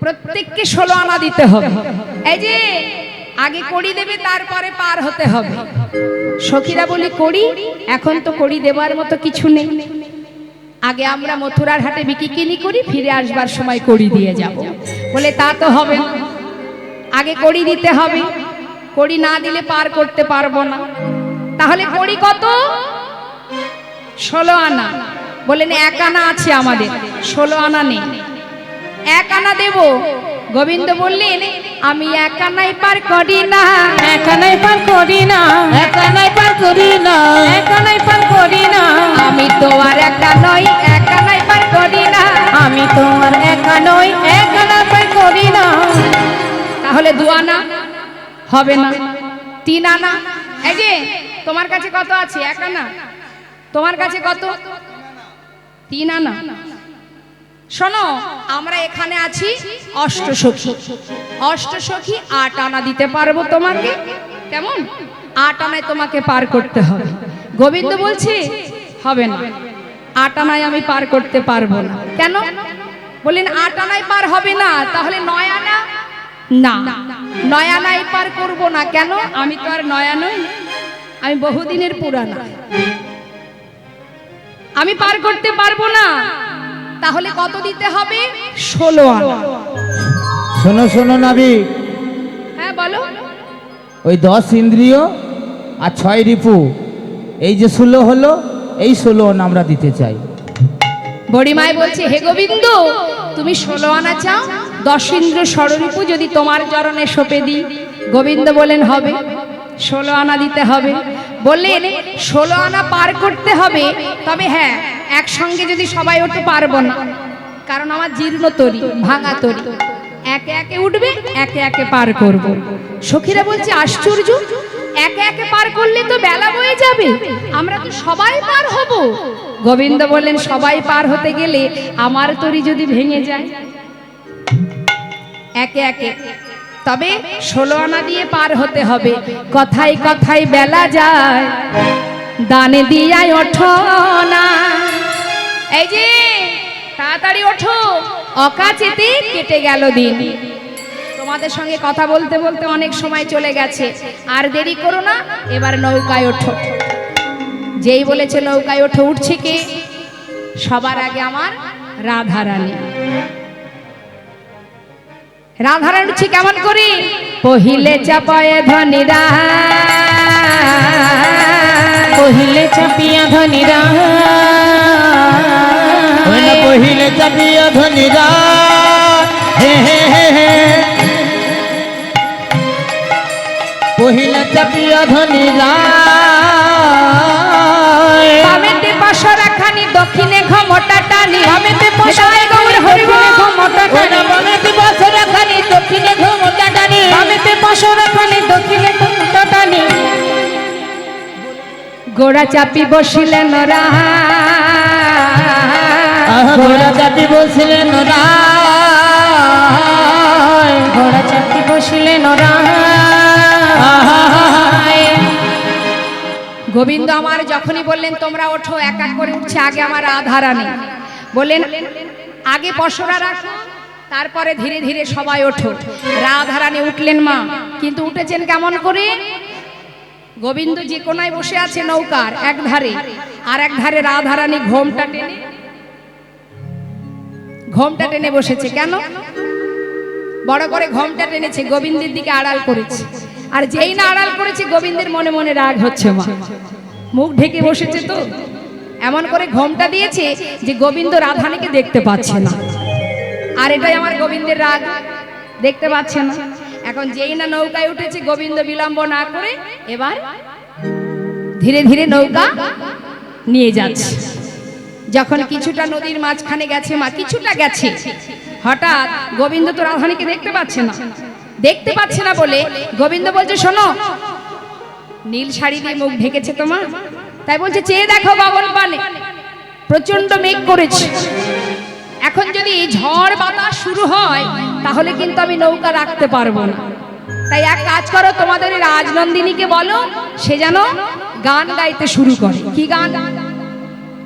প্রত্যেককে 16 আনা দিতে হবে। এই যে আগে কড়ি দেবে, তারপরে পার হতে হবে। সখীরা বলি কড়ি, এখন তো কড়ি দেবার মতো কিছু নেই। আগে আমরা মথুরার হাটে বিকিকিনি করি, ফিরে আসবার সময় কড়ি দিয়ে যাব। বলে তা তো হবে না, আগে কড়ি দিতে হবে, কড়ি না দিলে পার করতে পারবো না। তাহলে কড়ি কত? 16 আনা। বলেন 1 আনা আছে আমাদের, 16 আনা নেই, 1 আনা দেব। গোবিন্দ বললেন আমি 1 আনাই পার করি না, 1 আনাই পার করি না, 1 আনাই পার করি না, 1 আনাই পার করি না। আমি তো আর 1 আনাই, 1 আনাই পার করি না, আমি তো আর 1 আনাই, 1 আনা পার করি না। তাহলে 2 আনা হবে না, 3 আনা। এই যে তোমার কাছে কত আছে? 1 আনা। তোমার কাছে কত? 3 আনা। শোনো, আমরা এখানে আছি অষ্টসখী, অষ্টসখী 8 আনা দিতে পারবো তোমাকে। কেমন? 8 আনায় তোমাকে পার করতে হবে। গোবিন্দ বলছে হবে না, 8 আনায় আমি পার করতে পারবো না। কেন? বললেন 8 আনায় পার হবে না, তাহলে 9 আনা। না, 9 আনায় পার করবো না। কেন? আমি তো আর 9 নই, আমি বহুদিনের পুরানা, আমি পার করতে পারবো না। তাহলে কত দিতে হবে? 16 আনা। শোনো শোনো নাবি, হ্যাঁ বলো। ওই 10 ইন্দ্রিয় আর 6 রিপু, এই যে 16 হলো, এই 16 আনা আমরা দিতে চাই। বড়িমায় বলছে হে গোবিন্দ, তুমি 16 আনা চাও, 10 ইন্দ্র ষড়রিপু যদি তোমার চরণে সঁপে দিই। গোবিন্দ বলেন হবে, 16 আনা দিতে হবে। বললেন 16 আনা পার করতে হবে, তবে হ্যাঁ একসঙ্গে যদি সবাই ওঠে পারবো না, কারণ আমার জীর্ণ তরি, ভাঙা তরি। একে একে উঠবে, একে একে পার করব। সখীরা বলছে আশ্চর্য, একে একে পার করলে তো বেলা বয়ে যাবে, আমরা তো সবাই পার হব। গোবিন্দ বললেন সবাই পার হতে গেলে আমার তরি যদি ভেঙে যায়, একে একে, তবে 16 আনা দিয়ে পার হতে হবে। কথায় কথায় বেলা যায়, দানে দিয়াই ওঠো না। এই যে তাড়াতাড়ি ওঠো, অকাচেতে কেটে গেল দিন। তোমাদের সঙ্গে কথা বলতে বলতে অনেক সময় চলে গেছে, আর দেরি করো না, এবার নৌকায় ওঠো। যেই বলেছে নৌকায় ওঠো, উঠছে কে? সবার আগে আমার রাধারানী। রাধারানী উঠছে কেমন করে? পহিলে চাপায়ে ধনীরা, পहिले চাপিয়া ধনীরা, পহিলে চাপিয়া ধনীরা, হে হে হে হে, পহিলে চাপিয়া ধনীরা। বামেতে পাশরা খানি, দক্ষিণে ঘমটা টানি, বামেতে পাশরা গৌর হরি বল, ঘমটা টানি, বামেতে পাশরা খানি, দক্ষিণে ঘমটা টানি, বামেতে পাশরা খানি, দক্ষিণে ঘমটা টানি। গোড়া চাপি বসিলেন ওরা, ঘোড়া চাপি বসিলেন ওরা, ঘোড়া চাপি বসিলেন ওরা। গোবিন্দ আমার যখনই বললেন তোমরা ওঠো, এক এক করে উঠছে। আগে আমার রাধারানী বললেন আগে পশরা রাখো, তারপরে ধীরে ধীরে সবাই ওঠো। রাধারানী উঠলেন মা, কিন্তু উঠেছেন কেমন করে? গোবিন্দ যে কোনায় বসে আছে নৌকার এক ধারে, আর এক ধারে রাধারানী ঘোমটা টেনে বসেছে। কেন? বড় করে ঘোমটা টেনেছে, গোবিন্দের দিকে আড়াল করেছে। আর যেই না আড়াল করেছে, গোবিন্দের মনে মনে রাগ হচ্ছে। মা মুখ ঢেকে বসেছে, তো এমন করে ঘোমটা দিয়েছে যে গোবিন্দ রাধারানীকে দেখতে পাচ্ছে না। আর এটাই আমার গোবিন্দের রাগ, দেখতে পাচ্ছে না। এখন যেই না নৌকায় উঠেছে, গোবিন্দ বিলম্ব না করে এবার ধীরে ধীরে নৌকা নিয়ে যাচ্ছে। যখন কিছুটা নদীর মাঝখানে গেছে, মা কিছুটা গেছে, হঠাৎ গোবিন্দ তো রাধারানীকে দেখতে পাচ্ছে না। দেখতে পাচ্ছে না বলে গোবিন্দ বলছে শোনো, নীল শাড়ি দিয়ে মুখ ঢেকেছে তোমার, তাই বলছে চেয়ে দেখো গগন পানে, প্রচন্ড মেঘ করেছে। এখন যদি ঝড় বাতাস শুরু হয়, তাহলে কিন্তু আমি নৌকা রাখতে পারবো না। তাই এক কাজ করো, তোমাদের রাজনন্দিনীকে বলো সে যেন গান গাইতে শুরু করে। কি গান?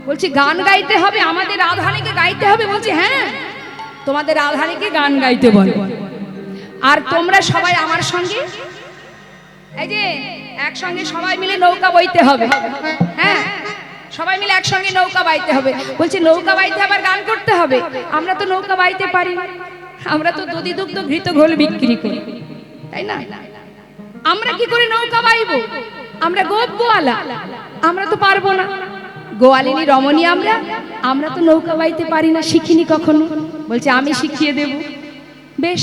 বলছি গান গাইতে হবে, আমাদের রাধারানীকে গাইতে হবে। বলছি হ্যাঁ, তোমাদের রাধারানীকে গান গাইতে বলে, আর তোমরা সবাই আমার সঙ্গে এই যে একসঙ্গে সবাই মিলে নৌকা বইতে হবে। হ্যাঁ, সবাই মিলে একসঙ্গে নৌকা বাইতে হবে। বলছে নৌকা বাইতে আবার গান করতে হবে? আমরা তো নৌকা বাইতে পারি না, আমরা তো দধি দুগ্ধ ঘৃত ঘোল বিক্রি করি, তাই না? আমরা কি করে নৌকা বাইবো? আমরা গোয়ালা, আমরা তো পারবো না। গোয়ালিনী রমণী আমরা, আমরা তো নৌকা বাইতে পারি না, শিখিনি কখনো। বলছে আমি শিখিয়ে দেব। বেশ,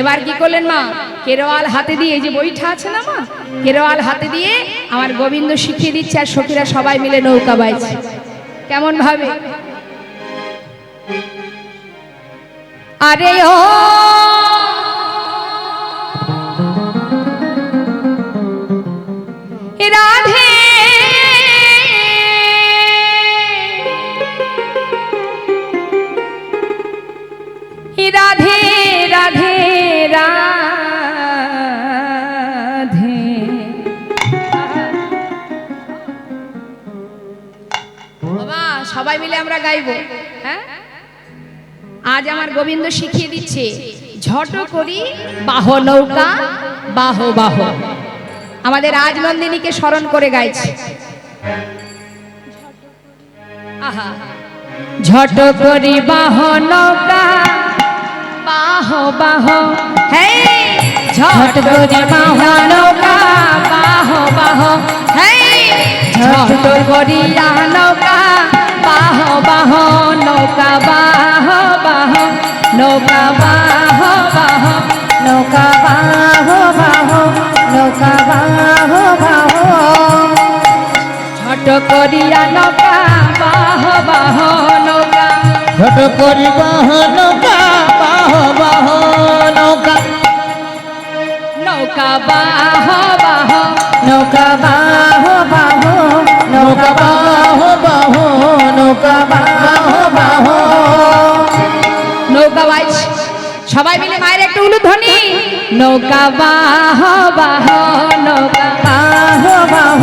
এবার কি করলেন মা? কেরোয়াল হাতে দিয়ে, এই যে বইটা আছে না মা, কেরোয়াল হাতে দিয়ে আমার গোবিন্দ শিখিয়ে দিচ্ছে, আর সখীরা সবাই মিলে নৌকা বাইছে। কেমন ভাবে? আরে ও রাধে রাধে রাধে রাধে। বাবা সবাই মিলে আমরা গাইবো। হ্যাঁ, আজ আমার গোবিন্দ শিখিয়ে দিচ্ছে, ঝট করি বাহ নৌকা বাহ বাহ। আমাদের রাজনন্দিনীকে স্মরণ করে গাইছে। আহা, ঝট করি বাহ নৌকা বাহ বাহ, হে ঝট করি বাহ নৌকা বাহ বাহ, হে ঝট করিয়া নৌকা বাহ বাহ, নৌকা বাহ বাহ, নৌকা বাহ বাহ, নৌকা বাহ বাহ, নৌকা বাহ বাহ। ঝট করিয়া নৌকা বাহ বাহ, নৌকা ঝট করি বাহ নৌকা বাহ বাহ, নৌকা নৌকা বাহ বাহ, নৌকা বাহ বাহ, নৌকা বাহ বাহ, নৌকা বাহ বাহ। নৌকা বাইছ সবাই মিলে মায়ের একটা উলুধ্বনি। নৌকা বাহ বাহ, নৌকা বাহ বাহ,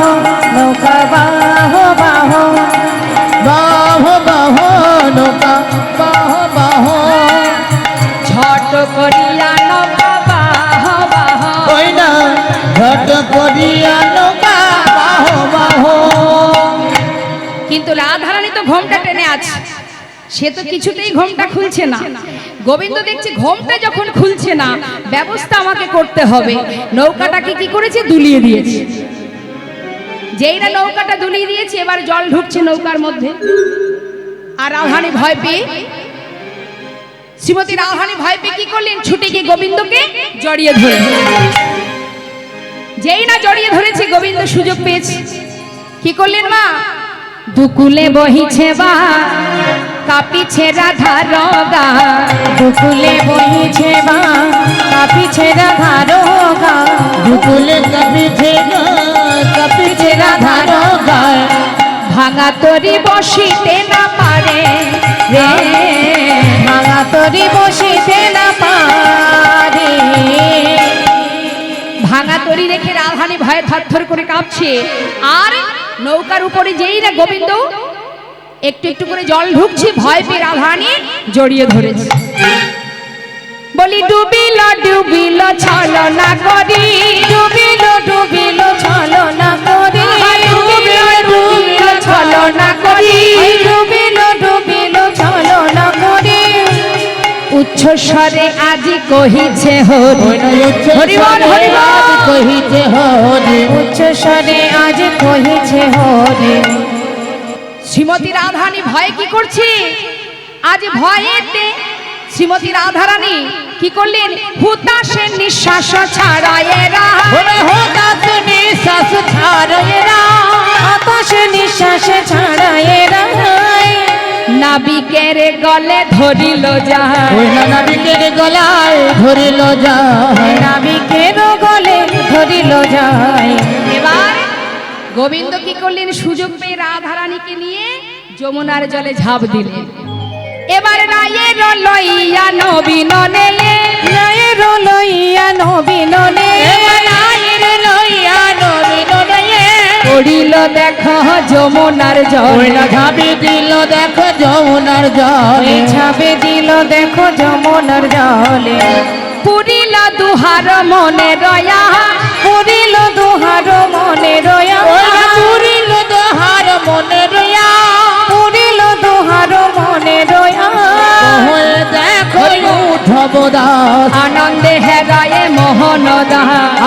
নৌকা বাহ বাহ, বাহ বাহ, নৌকা বাহ বাহ। ঝট করিয়া নৌকা বাহ বাহ, ওই না ঝট করিয়া নৌকা বাহ বাহ। কিন্তু রাধারানী তো ঘোমটা টেনে আছে, সে তো কিছুতেই ঘোমটা খুলছে না। গোবিন্দ দেখছে ঘোমটা যখন খুলছে না, ব্যবস্থা আমাকে করতে হবে। নৌকাটাকে কি করেছে? দুলিয়ে দিয়েছে। যেই না নৌকাটা দুলিয়ে দিয়েছে, এবার জল ঢুকছে নৌকার মধ্যে। আর রাধারানী ভয় পেয়ে, শ্রীমতী রাধারানী ভয় পেয়ে কি করলেন? ছুটে গিয়ে গোবিন্দকে জড়িয়ে ধরে। যেই না জড়িয়ে ধরেছে, গোবিন্দ সুযোগ পেয়েছে। কি করলেন মা? দুকুলে বহিছে বা কাঁপিছে রাধার গা, দুকুলে বহিছে বা কাঁপিছে রাধার গা, দুকুলে কাঁপিছে গা, কাঁপিছে রাধার গা। ভাঙা তরি বসিতে না পারে রে, ভাঙা তরি বসিতে না পারে। ভাঙা তরি রেখে রাধারানী ভয়ে থরথর করে কাঁপছে। আর নৌকার উপরে যেই না গোবিন্দ একটু একটু করে জল ঢুকছে, ভয় পেয়ে রাধারানী জড়িয়ে ধরেছে। বলি ডুবিল ডুবিল ছলনা করি, ডুবিল ডুবিল ছলনা করি, ডুবিল ডুবিল ছলনা করি, ডুবিল ডুবিল ছলনা করি। উচ্চ স্বরে আজি কহিছে হরি, হরি বল হরি বল, কহিছে হরি, উচ্চ স্বরে আজ কহিছে হরি। শ্রীমতী রাধারানী ভয়ে কি করছে? আজ ভয়েতে শ্রীমতী রাধারানী কি করলেন? হুতাশের নিঃশ্বাস ছাড়ায়েরা, হতাশ নিঃশ্বাস ছাড়েরা, আকাশে নিঃশ্বাস ছাড়ায়েরা, নাবিকের গলে ধরিল যায়, ওই নাবিকের গলায় ধরিল যায়, নাবিকের গলে ধরিল যায়। এবার গোবিন্দ কি করলেন? সুযোগ পেয়ে রাধারানীকে নিয়ে যমুনার জলে ঝাঁপ দিলেন। এবার রায়ের লইয়া নবীন নেলে, রায়ের লইয়া নবীন নে, রায়ের লইয়া নবীন নে, পড়িল দেখো যমুনার জল, ওই না ঝাঁপি দিল দেখো যমুনার জলে, ছাপে দিল দেখো যমুনার জলে, পুরিল দুহার মনে রয়া, পুরিল দুহার মনে রয়া, ওই না পুরিল দোহার মনে রয়া, পুরিল দুহার মনে রয়া, হয়ে দেখো উদ্ধব দাস, আনন্দে হেরায়ে মোহনদা,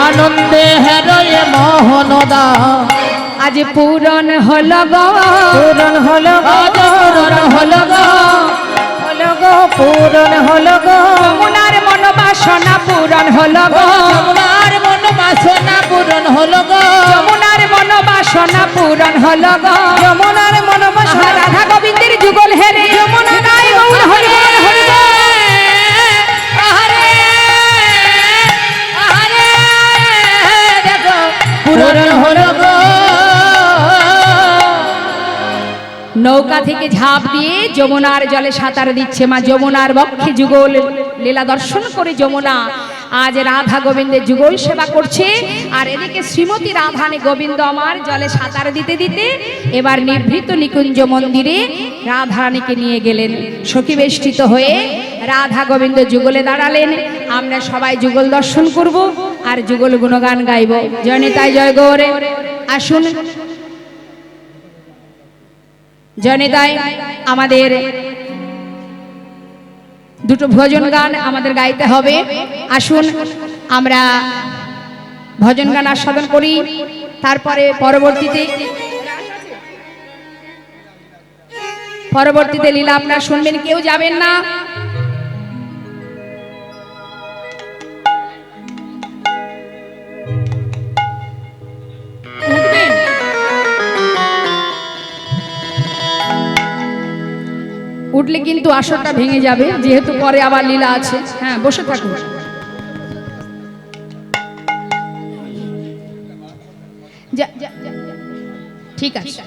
আনন্দে হেরয়ে মোহনদা, আজ পূরণ হলো গো, পূরণ হলো গো, আজ পূরণ হলো গো, হলো গো, পূরণ হলো গো, যমুনার মনোবাসনা পূরণ হলো গো, যমুনার মন বাসনা পূরণ হলো গো, যমুনার মনোবাসনা পূরণ হলো গো, যমুনার মনোবাসনা, রাধা গোবিন্দের যুগল হেরে যমুনা গায় গৌর হরি বল হরি বল। পূরণ হলো গো, নৌকা থেকে ঝাঁপ দিয়ে যমুনার জলে সাঁতার দিচ্ছে মা, যমুনার বক্ষে যুগল লীলা দর্শন করে যমুনা আজ রাধা গোবিন্দের যুগল সেবা করছে। আর এদিকে শ্রীমতী রাধানে গোবিন্দ আমার জলে সাঁতার দিতে দিতে এবার নিভৃত নিকুঞ্জ মন্দিরে রাধারানীকে নিয়ে গেলেন। সখী বেষ্টিত হয়ে রাধা গোবিন্দ যুগলে দাঁড়ালেন। আমরা সবাই যুগল দর্শন করব আর যুগল গুণগান গাইব। জয় নিতাই জয় গৌরে। আসুন জয়নিতাই, আমাদের দুটো ভজন গান আমাদের গাইতে হবে। আসুন আমরা ভজন গান আস্বাদন করি, তারপরে পরবর্তীতে লীলা আপনারা শুনবেন, কেউ যাবেন না। উঠলে কিন্তু আসরটা ভেঙে যাবে, যেহেতু পরে আবার লীলা আছে। হ্যাঁ, বসে থাকুন। ঠিক আছে,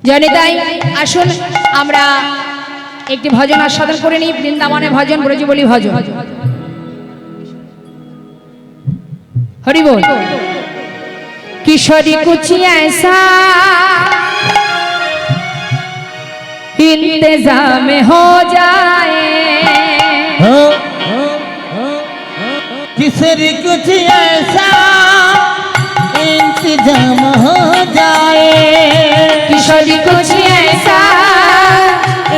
জয়নিতাই আসুন আমরা একটি ভজন আস্বাদন করে নিই। বৃন্দাবনে ভজন, ব্রজবলি ভজন। হরি বল। किशोरी कुछ ऐसा इंतजाम हो जाए, किसरी कुछ ऐसा इंतजाम हो जाए, किशोरी कुछ ऐसा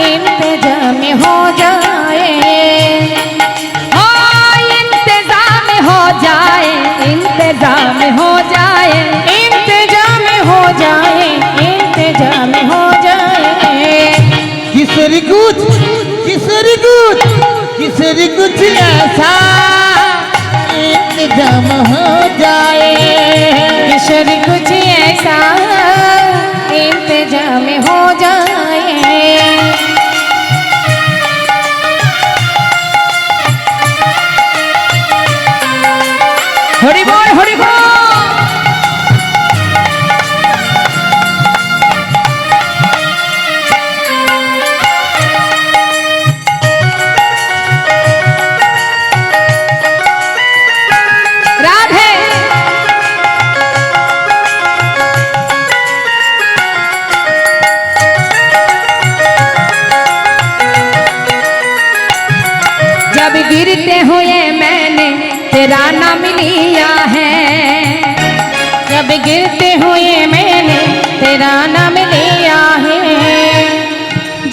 इंतजाम हो जाए, इंतजाम हो जाए, इंतजाम हो जाए, इंतजाम हो जाए, इंतजाम हो जाए, किसरी कुछ ऐसा इंतजाम हो जाए, किशोरी कुछ ऐसा इंतजाम हो जाए, हरि बोल हरि बोल। राधे जब गिरते हुए मैंने तेरा नाम लिया है, जब गिरते हुए मैंने तेरा नाम लिया है,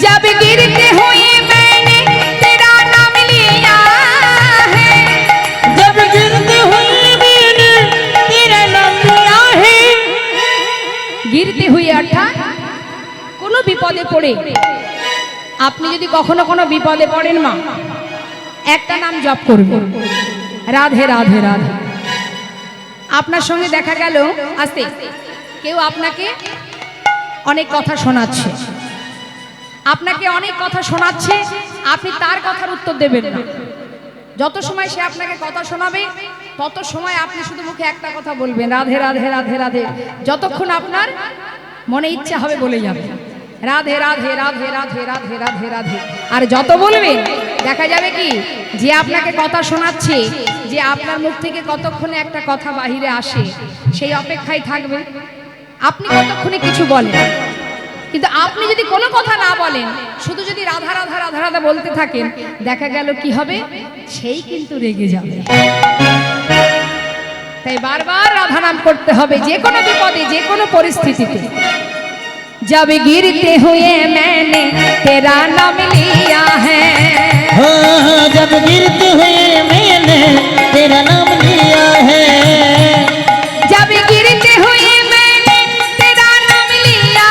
जब गिरते हुए मैंने तेरा नाम लिया है, जब गिरते हुए मैंने तेरा नाम लिया है, गिरते हुए অর্থাৎ কোনো বিপদে পড়ে, আপনি যদি কখনো কোনো বিপদে পড়েন মা, একটা নাম জপ করবেন, রাধে রাধে রাধে। আপনার সঙ্গে দেখা গেল আস্তে কেউ আপনাকে অনেক কথা শোনাচ্ছে, আপনাকে অনেক কথা শোনাচ্ছে, আপনি তার কথার উত্তর দেবেন না। যত সময় সে আপনাকে কথা শোনাবে তত সময় আপনি শুধু মুখে একটা কথা বলবেন, রাধে রাধে রাধে রাধে, যতক্ষণ আপনার মনে ইচ্ছা হবে বলে যাবে রাধে রাধে রাধে রাধে রাধে রাধে রাধে। আর যত বলবেন দেখা যাবে কি যে আপনাকে কথা শোনাচ্ছে যে আপনার মুখ থেকে কতক্ষণে একটা কথা বাহিরে আসে, সেই অপেক্ষায় থাকবে। আপনি কতক্ষণে কিছু বলেন, কিন্তু আপনি যদি কোনো কথা না বলেন, শুধু যদি রাধা রাধা রাধা রাধা বলতে থাকেন, দেখা গেল কি হবে, সেই কিন্তু রেগে যাবে। তাই বারবার রাধা নাম করতে হবে, যে কোনো বিপদে, যে কোনো পরিস্থিতিতে। जब गिरते हुए मैंने तेरा नाम लिया है, जब गिरते हुए मैंने तेरा नाम लिया है, जब गिरते हुए मैंने तेरा नाम लिया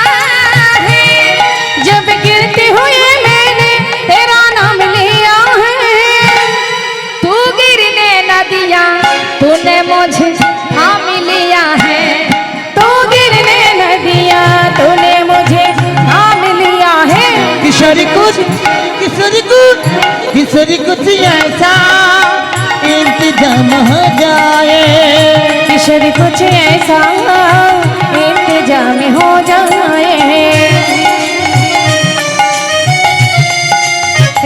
है, जब गिरते हुए मैंने तेरा नाम लिया है, तू गिरने न दिया, तूने मुझे थाम लिया है, तू गिरने न दिया, तूने मुझे थाम लिया है। किशोरी कुछ ऐसा इंतजाम हो जाए, किशोरी कुछ ऐसा इंतजाम हो जाए।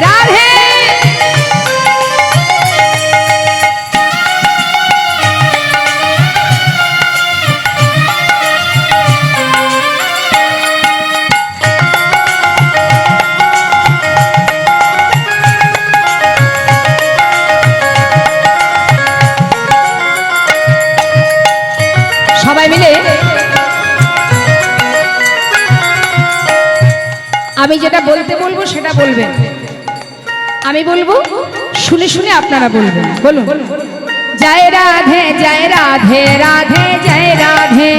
राधे সবাই মিলে আমি যেটা বলতে বলবো সেটা বলবেন, আমি বলবো শুনে শুনে আপনারা বলবেন। বলুন, জয় রাধে জয় রাধে রাধে জয় রাধে,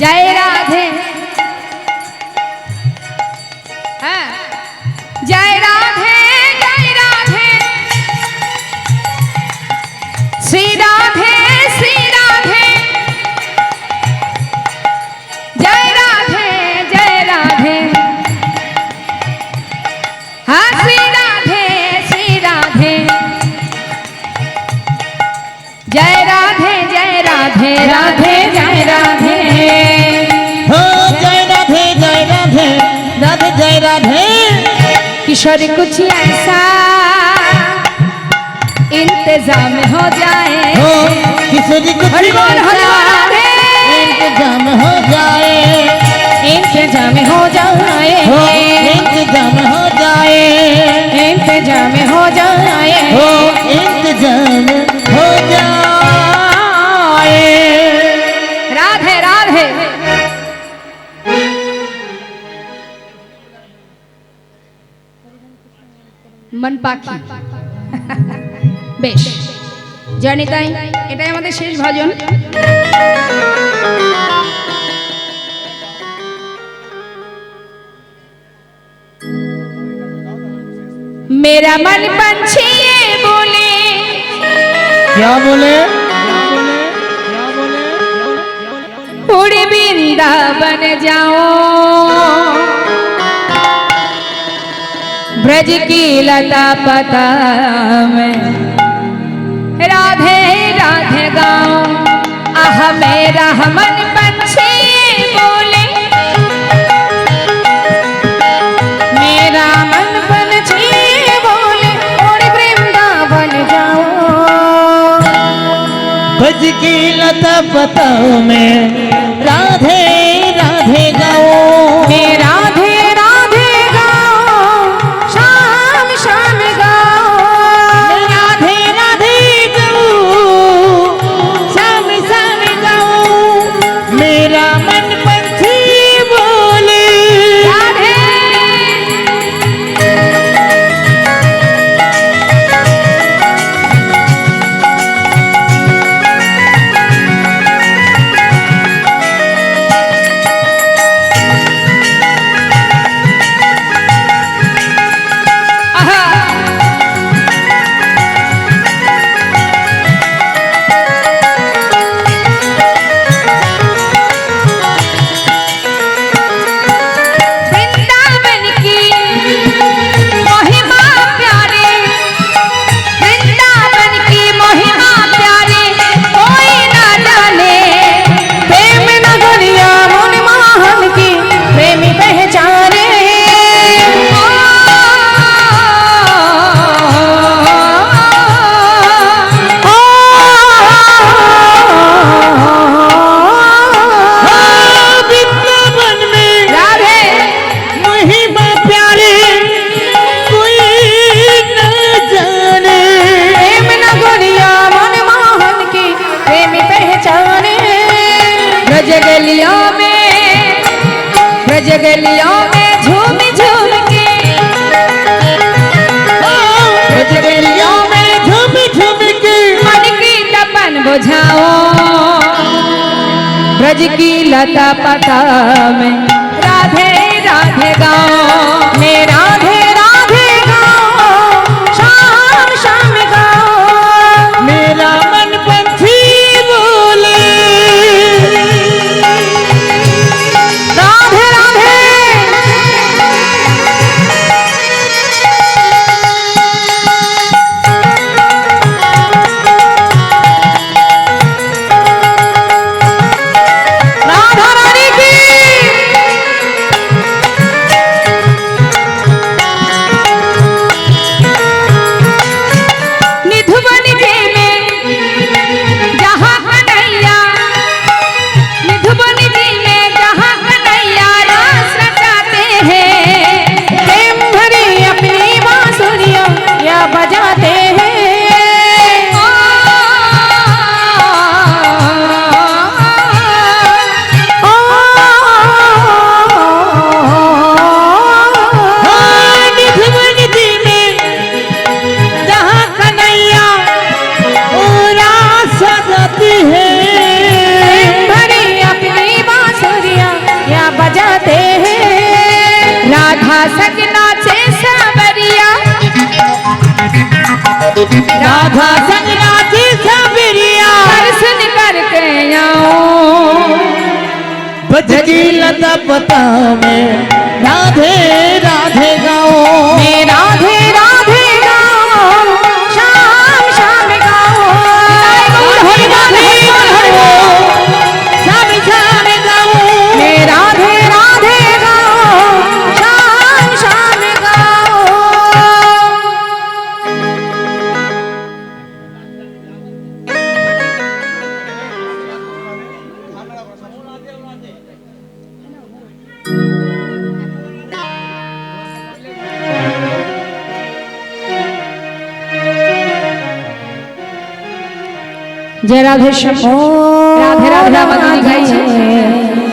জয় রাধে, হ্যাঁ, জয় রাধে জয় রাধে, শ্রী রাধে শ্রী রাধে, জয় রাধে জয় রাধে, হ্যাঁ, শ্রী রাধে শ্রী রাধে, জয় রাধে জয় রাধে রাধে জয় রাধে, हो जय राधे जय राधे राधे जय राधे, किशोर कुछ ऐसा इंतजाम हो जाए, हो किशोरी कुछ हरि बोल हरि बोल राधे, इंतजाम हो जाए, इंतजाम हो जाए, हो इंतजाम हो जाए, इंतजाम हो जाए, हो इंतजाम हो जाए। राधे राधे। मन पाखी বেশ, জানি তাই, এটাই আমাদের শেষ ভজন। मेरा मन पंछी ये बोले, क्या बोले? उड़ वृंदावन जाओ, ब्रज की लता पता में राधे राधे गाओ, आह मेरा मन पंछी बोले, मेरा मन पंछी बोले, उड़ वृंदावन जाओ, ब्रज की लता पताओं में राधे राधे गाओ, मैं राधे राधे गाओ, शाम शाम गाओ, राधे राधे गाओ, शाम शाम गाओ, मेरा मन पंछी बोले, राधे गलियों में झूम झूम के, ब्रज गलियों में झूम झूम के मन की तपन बुझाओ, ब्रज की लता पता में राधे राधे गाओ, मैं राधे राधे गाओ, शाम शाम गाओ। मेरा मन पंछी बोले राधे राधे राधा रानी की। निधुवन जे में जहाँ कन्हैया, निधुवन जी में जहाँ कन्हैया रास रचाते हैं, प्रेम भरी अपनी बांसुरियां या बजाते हैं। निधुवन जी में जहाँ कन्हैया रास रचाती है, भरी अपनी बांसुरियां या बजाते हैं। राधा संग नाचे सावरिया, राधा संग नाची सबरिया, दर्शन करके आओ, ब्रज की लता पता में राधे राधे गाओ। मैं राधे राधे गाओ, शाम शाम गाओ। शाम शाम गाओ। मैं राधे राधे गाओ, शाम शाम गाओ। जय राधे श्याम। राधे राधे राधे राधे गाइছে।